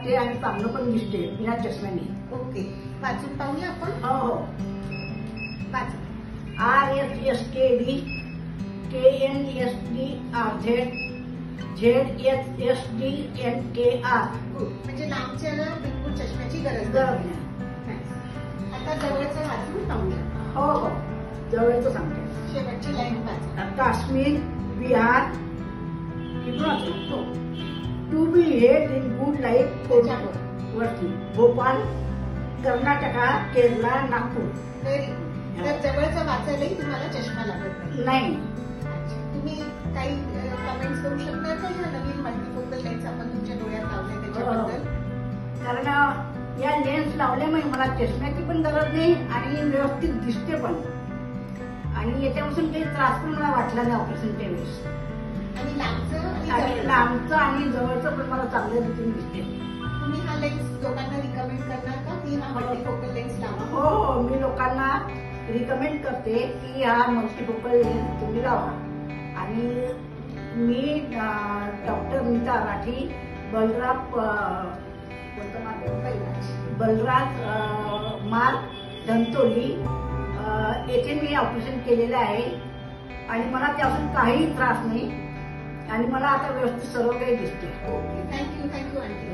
वाटते आणि चांगलं पण दिसते बिना चष्म्याने. ओके, वाचून पाहूया आपण. हो हो. वाचा. RSSKD KNSDRZ ZSSDNKR. म्हणजे लांबच्याला बिलकुल चष्म्याची गरज गरज नाही. नाही. आता जवळचं वाचून पाहूया. हो हो, जवळचं सांगते. शेवटची लाईन वाचा. काश्मीर, बिहार, इथून असतो. To be head in good life वरती भोपाळ, कर्नाटका, केरला, नागपूर. Very good. तर जवळचं वाचायलाही तुम्हाला चष्मा लागत नाही. तुम्ही काही कमेंट्स करू शकता का या नवीन मल्टीफोकल लेन्स आपण तुमच्या डोळ्यात लावले त्याच्याबद्दल? कारण या लेन्स लावल्यामुळे मला चष्म्याची पण गरज नाही आणि व्यवस्थित दिसते पण. आणि याच्यापासून काही त्रास पण मला वाटला नाही ऑपरेशनच्या वेळेस. आणि लांबचं आणि जवळचं पण मला चांगल्या रीतीने दिसते. तुम्ही हा लेन्स लोकांना रिकमेंड करणार का की हा मल्टीफोकल लेन्स लावा? हो, मी लोकांना रिकमेंड करते की हा मल्टीफोकल लेन्स तुम्ही लावा. आणि मी डॉक्टर नीता राठी, बलराज मार्ग धंतोली येथे मी ऑपरेशन केलेलं आहे आणि मला त्यापासून काही त्रास नाही आणि मला आता व्यवस्थित सर्व काही दिसते. Okay, thank you aunty.